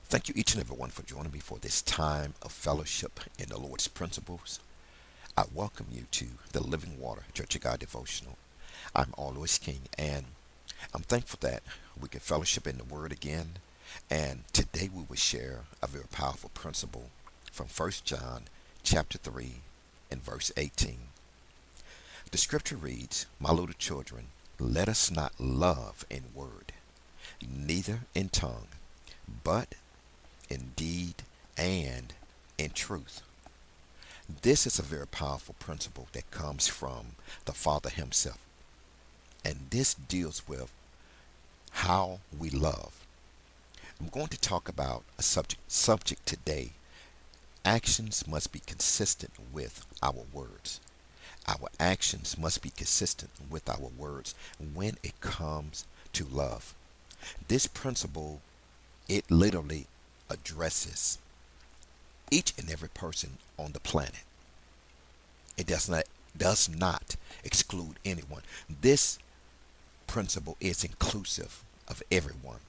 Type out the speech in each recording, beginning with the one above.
Thank you, each and every one, for joining me for this time of fellowship in the Lord's principles. I welcome you to the Living Water Church of God Devotional. I'm always King, and I'm thankful that we can fellowship in the Word again. And today we will share a very powerful principle from 1 John chapter 3 and verse 18. The scripture reads, "My little children, let us not love in word, neither in tongue, but in deed and in truth." This is a very powerful principle that comes from the Father Himself. And this deals with how we love. I'm going to talk about a subject today. Actions must be consistent with our words. Our actions must be consistent with our words when it comes to love. This principle, it literally addresses each and every person on the planet. It does not exclude anyone. This principle is inclusive of everyone.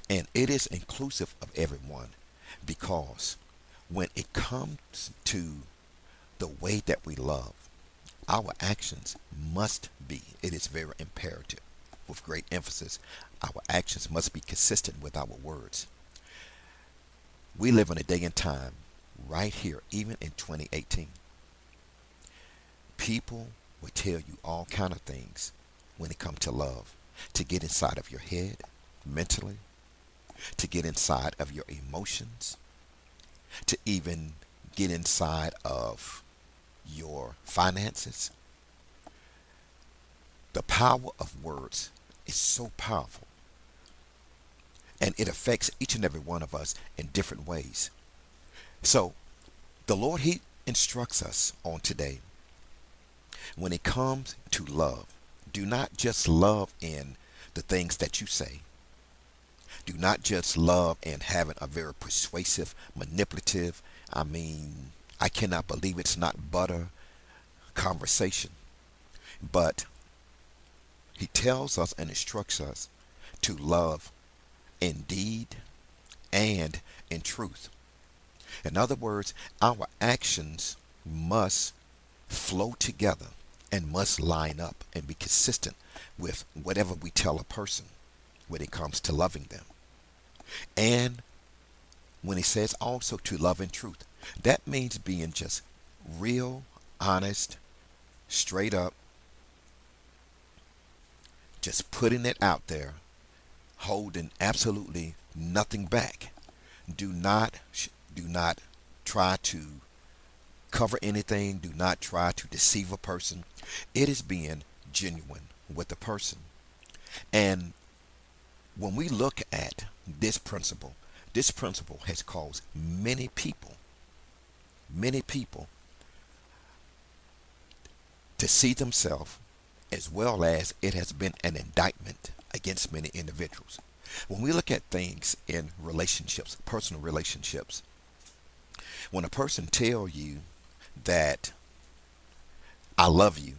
And it is inclusive of everyone because when it comes to the way that we love, our actions must be, it is very imperative, with great emphasis, our actions must be consistent with our words. We live in a day and time right here, even in 2018. People will tell you all kind of things when it comes to love, to get inside of your head mentally, to get inside of your emotions, to even get inside of your finances. The power of words is so powerful, and it affects each and every one of us in different ways. So the Lord, He instructs us on today when it comes to love. Do not just love in the things that you say. Do not just love in having a very persuasive, manipulative, I cannot believe it's not butter conversation. But He tells us and instructs us to love in deed and in truth. In other words, our actions must flow together and must line up and be consistent with whatever we tell a person when it comes to loving them. And when He says also to love in truth, that means being just real, honest, straight up, just putting it out there, holding absolutely nothing back. Do not try to cover anything. Do not try to deceive a person. It is being genuine with the person. And when we look at this principle has caused many people to see themselves, as well as it has been an indictment against many individuals. When we look at things in relationships, personal relationships, when a person tells you that I love you,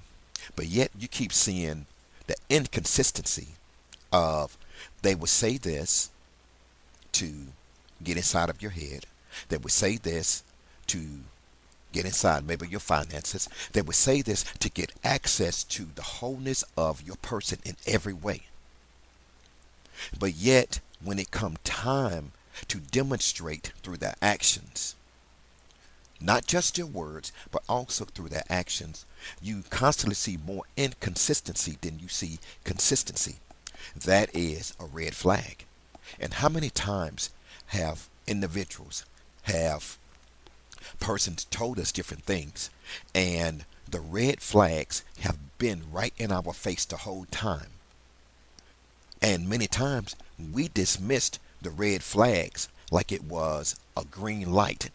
but yet you keep seeing the inconsistency of, they would say this to get inside of your head. They would say this to get inside maybe your finances. They would say this to get access to the wholeness of your person in every way. But yet, when it come time to demonstrate through their actions, not just your words, but also through their actions, you constantly see more inconsistency than you see consistency. That is a red flag. And how many times have individuals, have persons told us different things, and the red flags have been right in our face the whole time? And many times we dismissed the red flags like it was a green light,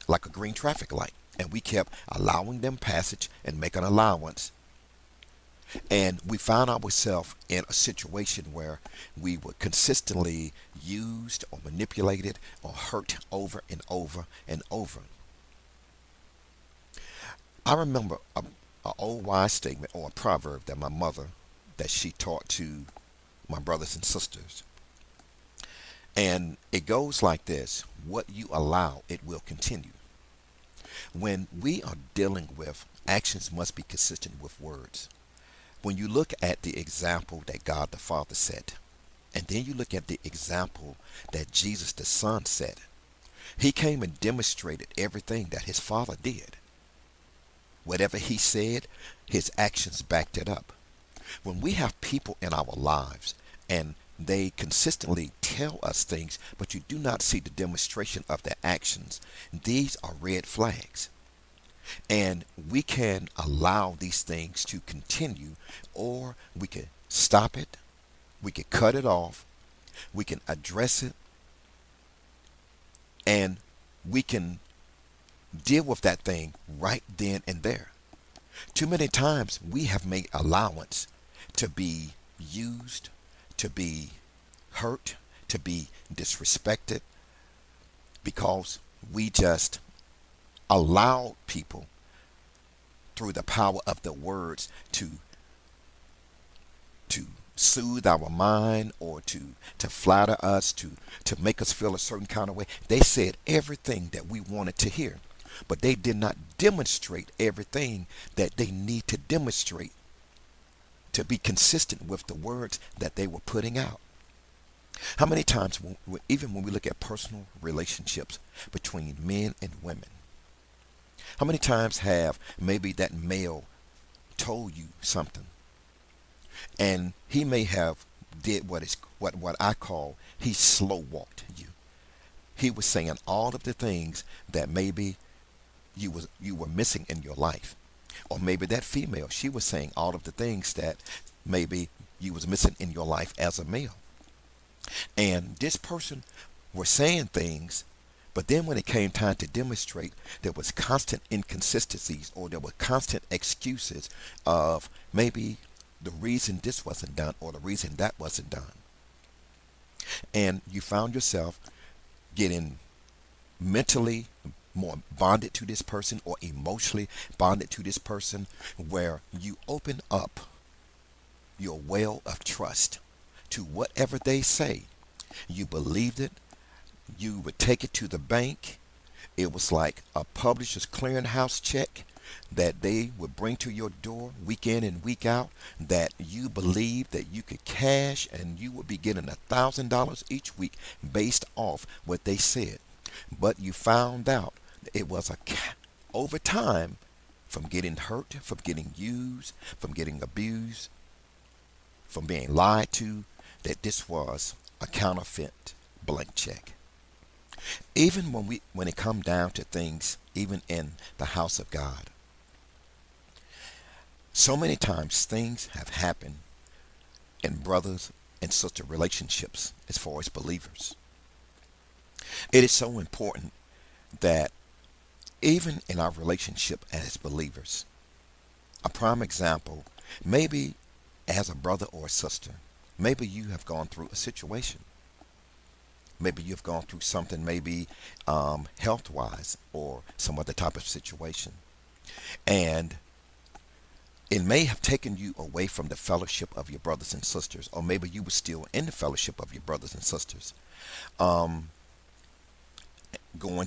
like a green traffic light. And we kept allowing them passage and making allowance. And we found ourselves in a situation where we were consistently used or manipulated or hurt over and over and over. I remember a old wise statement or a proverb that my mother, that she taught to my brothers and sisters. And it goes like this: what you allow, it will continue. When we are dealing with actions, must be consistent with words. When you look at the example that God the Father set, and then you look at the example that Jesus the Son set, he came and demonstrated everything that his Father did. Whatever he said, his actions backed it up. When we have people in our lives and they consistently tell us things, but you do not see the demonstration of their actions, these are red flags. And we can allow these things to continue, or we can stop it, we can cut it off, we can address it, and we can deal with that thing right then and there. Too many times we have made allowance to be used, to be hurt, to be disrespected, because we just allowed people through the power of the words to soothe our mind, or to flatter us, to make us feel a certain kind of way. They said everything that we wanted to hear, but they did not demonstrate everything that they need to demonstrate to be consistent with the words that they were putting out. How many times, even when we look at personal relationships between men and women, how many times have maybe that male told you something, and he may have did what I call, he slow walked you. He was saying all of the things that maybe you were missing in your life. Or maybe that female, she was saying all of the things that maybe you was missing in your life as a male. And this person was saying things, but then when it came time to demonstrate, there was constant inconsistencies, or there were constant excuses of maybe the reason this wasn't done or the reason that wasn't done. And you found yourself getting mentally more bonded to this person, or emotionally bonded to this person, where you open up your well of trust to whatever they say. You believed it. You would take it to the bank. It was like a publisher's clearinghouse check that they would bring to your door week in and week out, that you believed that you could cash, and you would be getting $1,000 each week based off what they said. But you found out it was over time, from getting hurt, from getting used, from getting abused, from being lied to, that this was a counterfeit blank check. Even when it come down to things, even in the house of God, so many times things have happened in brothers and sister relationships as far as believers. It is so important that even in our relationship as believers, a prime example, maybe as a brother or a sister, maybe you have gone through a situation. Maybe you've gone through something, maybe health-wise, or some other type of situation. And it may have taken you away from the fellowship of your brothers and sisters, or maybe you were still in the fellowship of your brothers and sisters, going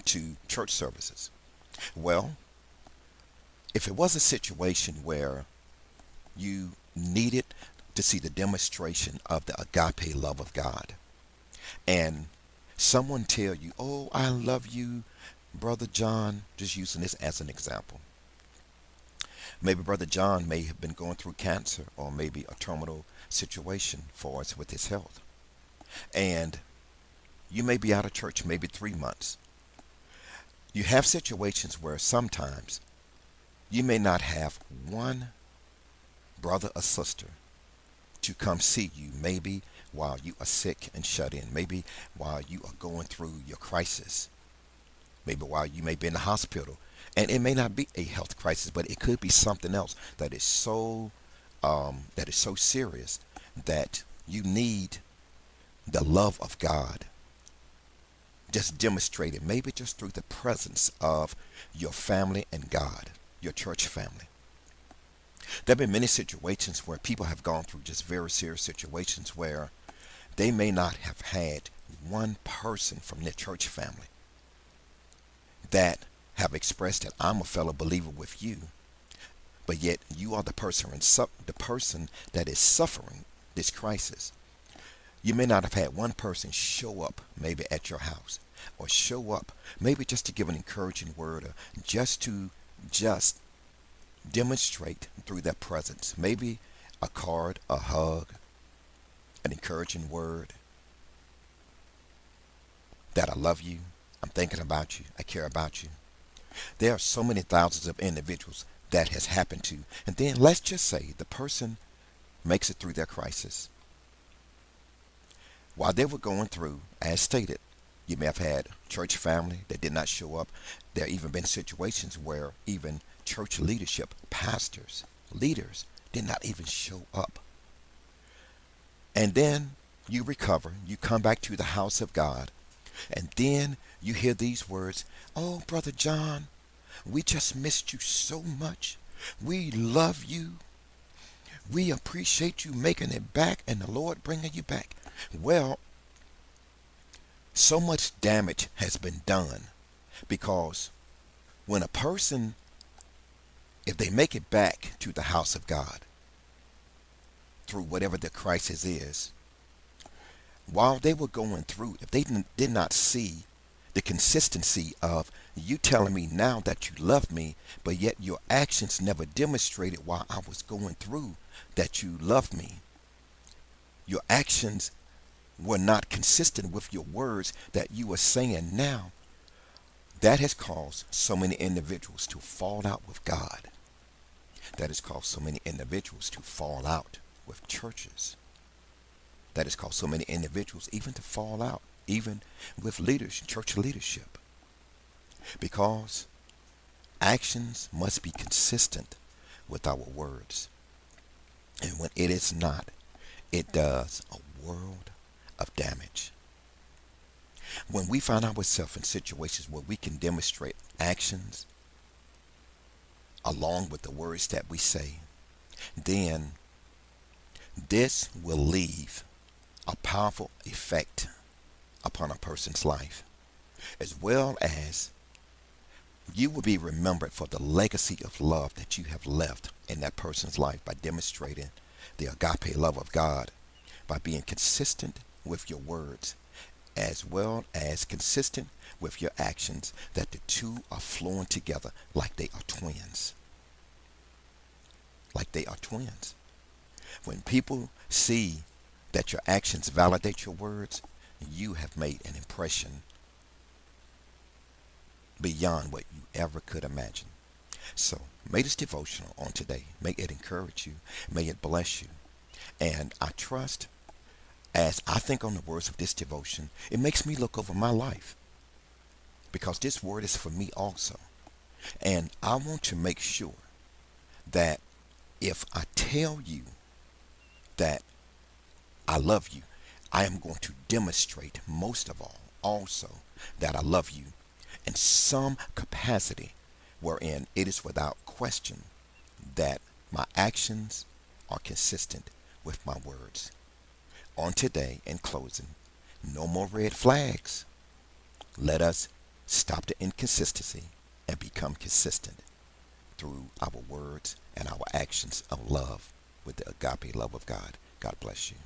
to church services. Well, if it was a situation where you needed to see the demonstration of the agape love of God, and someone tell you, "Oh, I love you, Brother John," just using this as an example. Maybe Brother John may have been going through cancer, or maybe a terminal situation for us with his health. And you may be out of church maybe 3 months. You have situations where sometimes you may not have one brother or sister to come see you, maybe while you are sick and shut in, maybe while you are going through your crisis, maybe while you may be in the hospital. And it may not be a health crisis, but it could be something else that is so serious that you need the love of God just demonstrated, maybe just through the presence of your family and God, your church family. There have been many situations where people have gone through just very serious situations where they may not have had one person from their church family that have expressed that I'm a fellow believer with you, but yet you are the person that is suffering this crisis. You may not have had one person show up maybe at your house, or show up maybe just to give an encouraging word, or just demonstrate through their presence, maybe a card, a hug, an encouraging word, that I love you, I'm thinking about you, I care about you. There are so many thousands of individuals that has happened to. And then let's just say the person makes it through their crisis. While they were going through, as stated, you may have had church family that did not show up. There have even been situations where even church leadership, pastors, leaders, did not even show up. And then you recover, you come back to the house of God, and then you hear these words, "Oh, Brother John, we just missed you so much. We love you. We appreciate you making it back and the Lord bringing you back." Well, so much damage has been done, because when a person, if they make it back to the house of God through whatever the crisis is, while they were going through, if they did not see the consistency of you telling me now that you love me, but yet your actions never demonstrated while I was going through that you love me. Your actions were not consistent with your words that you were saying now. That has caused so many individuals to fall out with God. That has caused so many individuals to fall out with churches. That has caused so many individuals even to fall out, even with leaders, church leadership. Because actions must be consistent with our words. And when it is not, it does a world of damage. When we find ourselves in situations where we can demonstrate actions along with the words that we say, then this will leave a powerful effect upon a person's life, as well as you will be remembered for the legacy of love that you have left in that person's life by demonstrating the agape love of God, by being consistent with your words as well as consistent with your actions, that the two are flowing together like they are twins. Like they are twins. When people see that your actions validate your words, you have made an impression beyond what you ever could imagine. So may this devotional on today, may it encourage you, may it bless you. And I trust, as I think on the words of this devotion, it makes me look over my life, because this word is for me also. And I want to make sure that if I tell you that I love you, I am going to demonstrate most of all also that I love you in some capacity wherein it is without question that my actions are consistent with my words. On today, in closing, no more red flags. Let us stop the inconsistency and become consistent through our words and our actions of love with the agape love of God. God bless you.